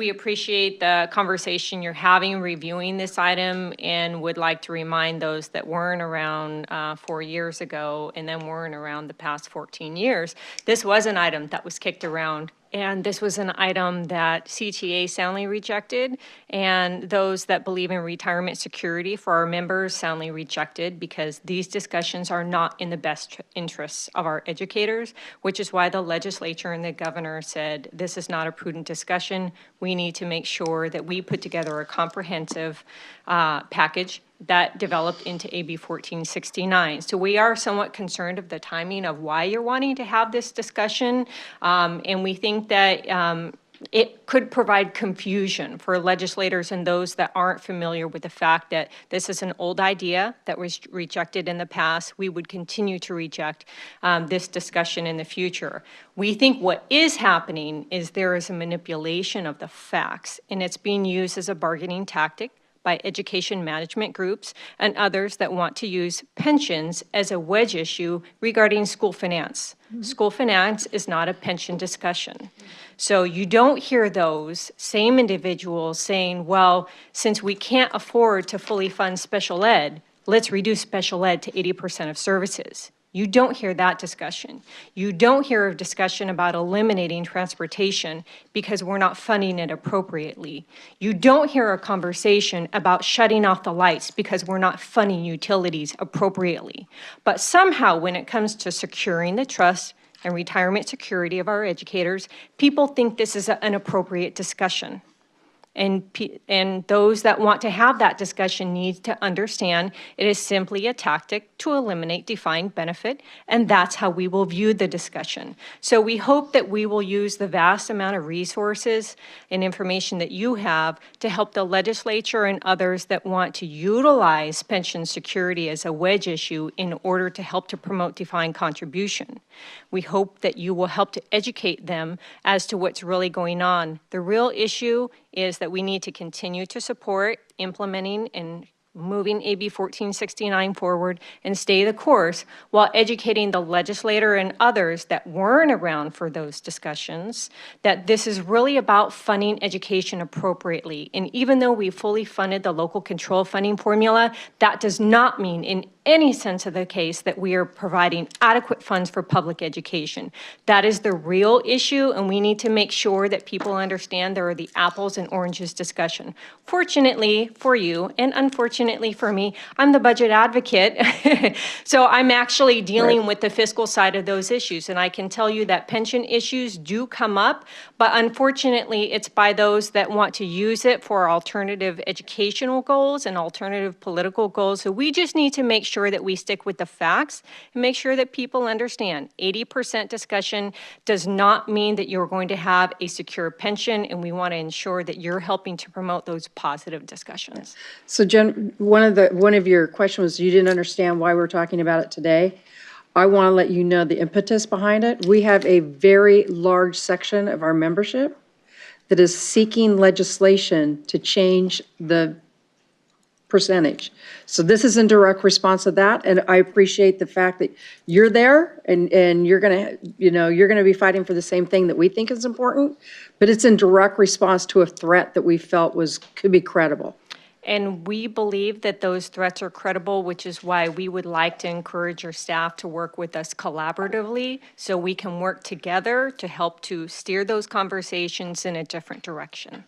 We appreciate the conversation you're having, reviewing this item, and would like to remind those that weren't around 4 years ago and then weren't around the past 14 years. This was an item that was kicked around, and this was an item that CTA soundly rejected, and those that believe in retirement security for our members soundly rejected, because these discussions are not in the best interests of our educators, which is why the legislature and the governor said this is not a prudent discussion. We need to make sure that we put together a comprehensive package that developed into AB 1469. So we are somewhat concerned of the timing of why you're wanting to have this discussion, and we think that it could provide confusion for legislators and those that aren't familiar with the fact that this is an old idea that was rejected in the past. We would continue to reject this discussion in the future. We think what is happening is there is a manipulation of the facts, and it's being used as a bargaining tactic by education management groups and others that want to use pensions as a wedge issue regarding school finance. Mm-hmm. School finance is not a pension discussion. Mm-hmm. So you don't hear those same individuals saying, well, since we can't afford to fully fund special ed, let's reduce special ed to 80% of services. You don't hear that discussion. You don't hear a discussion about eliminating transportation because we're not funding it appropriately. You don't hear a conversation about shutting off the lights because we're not funding utilities appropriately. But somehow when it comes to securing the trust and retirement security of our educators, people think this is an appropriate discussion. And those that want to have that discussion need to understand it is simply a tactic to eliminate defined benefit, and that's how we will view the discussion. So we hope that we will use the vast amount of resources and information that you have to help the legislature and others that want to utilize pension security as a wedge issue in order to help to promote defined contribution. We hope that you will help to educate them as to what's really going on. The real issue is that we need to continue to support implementing and moving AB 1469 forward and stay the course while educating the legislator and others that weren't around for those discussions that this is really about funding education appropriately. And even though we fully funded the local control funding formula, that does not mean in any sense of the case that we are providing adequate funds for public education. That is the real issue, and we need to make sure that people understand there are the apples and oranges discussion. Fortunately for you, and unfortunately for me, I'm the budget advocate, so I'm actually dealing with the fiscal side of those issues, and I can tell you that pension issues do come up, but unfortunately it's by those that want to use it for alternative educational goals and alternative political goals. So we just need to make sure that we stick with the facts and make sure that people understand 80% discussion does not mean that you're going to have a secure pension, and we want to ensure that you're helping to promote those positive discussions. So Jen, one of your questions was you didn't understand why we're talking about it today. I want to let you know the impetus behind it. We have a very large section of our membership that is seeking legislation to change the percentage. So this is in direct response to that, and I appreciate the fact that you're there and you're gonna, you're gonna be fighting for the same thing that we think is important, but it's in direct response to a threat that we felt could be credible. And we believe that those threats are credible, which is why we would like to encourage your staff to work with us collaboratively so we can work together to help to steer those conversations in a different direction.